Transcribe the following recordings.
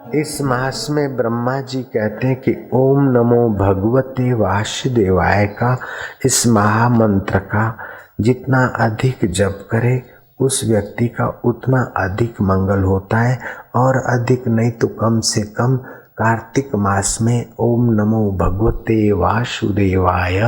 इस मास में ब्रह्मा जी कहते हैं कि ओम नमो भगवते वासुदेवाय का इस महामंत्र का जितना अधिक जप करे उस व्यक्ति का उतना अधिक मंगल होता है, और अधिक नहीं तो कम से कम कार्तिक मास में ओम नमो भगवते वासुदेवाय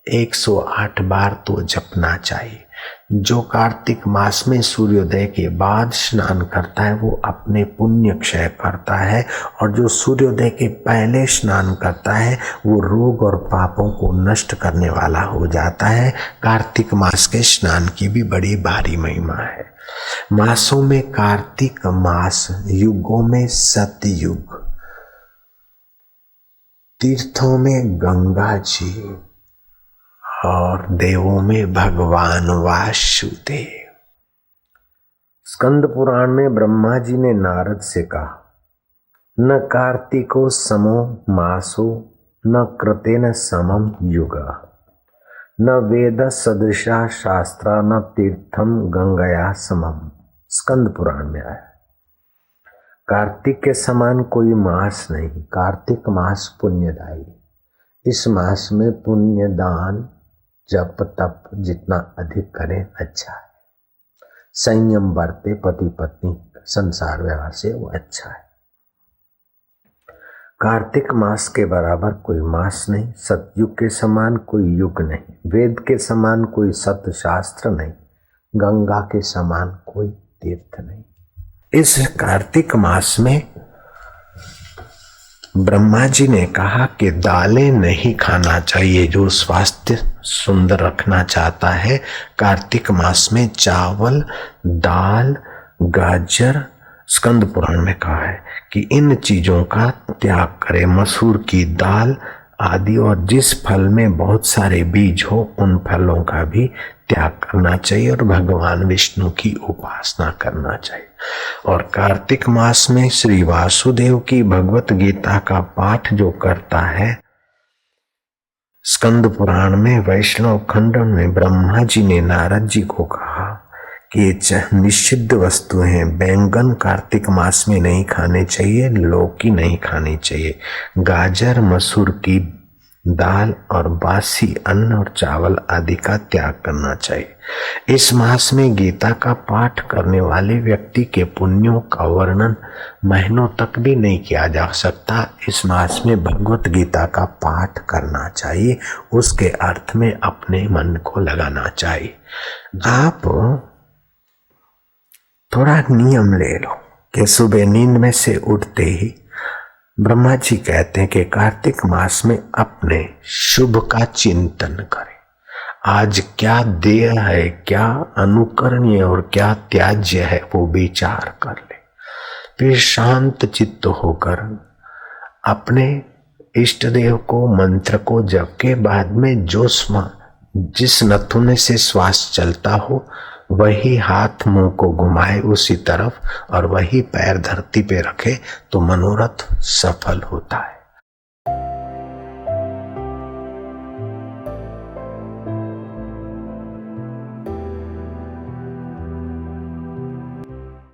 108 बार तो जपना चाहिए। जो कार्तिक मास में सूर्योदय के बाद स्नान करता है वो अपने पुण्य क्षय करता है, और जो सूर्योदय के पहले स्नान करता है वो रोग और पापों को नष्ट करने वाला हो जाता है। कार्तिक मास के स्नान की भी बड़ी भारी महिमा है। मासों में कार्तिक मास, युगों में सतयुग, तीर्थों में गंगा जी और देवों में भगवान वासुदेव। स्कंद पुराण में ब्रह्मा जी ने नारद से कहा, न कार्तिको समो मासो न कृतेन समम युगा, न वेद सदृशा शास्त्रा न तीर्थम गंगया समम। स्कंद पुराण में आया, कार्तिक के समान कोई मास नहीं। कार्तिक मास पुण्यदायी। इस मास में पुण्य दान जप तप जितना अधिक करें अच्छा है। संयम बरते पति पत्नी संसार व्यवहार से वो अच्छा है। कार्तिक मास के बराबर कोई मास नहीं, सतयुग के समान कोई युग नहीं, वेद के समान कोई सत शास्त्र नहीं, गंगा के समान कोई तीर्थ नहीं। इस कार्तिक मास में ब्रह्मा जी ने कहा कि दालें नहीं खाना चाहिए। जो स्वास्थ्य सुंदर रखना चाहता है कार्तिक मास में चावल, दाल, गाजर, स्कंद पुराण में कहा है कि इन चीजों का त्याग करें। मसूर की दाल आदि, और जिस फल में बहुत सारे बीज हो उन फलों का भी त्याग करना चाहिए, और भगवान विष्णु की उपासना करना चाहिए। और कार्तिक मास में श्री वासुदेव की भगवत गीता का पाठ जो करता है, स्कंद पुराण में वैष्णव खंड में ब्रह्मा जी ने नारद जी को कहा कि ये निषिद्ध वस्तु हैं। बैंगन कार्तिक मास में नहीं खाने चाहिए, लौकी नहीं खानी चाहिए, गाजर, मसूर की दाल और बासी अन्न और चावल आदि का त्याग करना चाहिए। इस मास में गीता का पाठ करने वाले व्यक्ति के पुण्यों का वर्णन महीनों तक भी नहीं किया जा सकता। इस मास में भगवत गीता का पाठ करना चाहिए, उसके अर्थ में अपने मन को लगाना चाहिए। आप थोड़ा नियम ले लो कि सुबह नींद में से उठते ही ब्रह्मा जी कहते हैं कि कार्तिक मास में अपने शुभ का चिंतन करें। आज क्या देय है, क्या अनुकरणीय और क्या त्याज्य है, वो विचार कर ले। फिर शांत चित्त होकर अपने इष्ट देव को मंत्र को जप के बाद में जो जिस नथुने से श्वास चलता हो वही हाथ मुंह को घुमाए उसी तरफ, और वही पैर धरती पे रखे तो मनोरथ सफल होता है।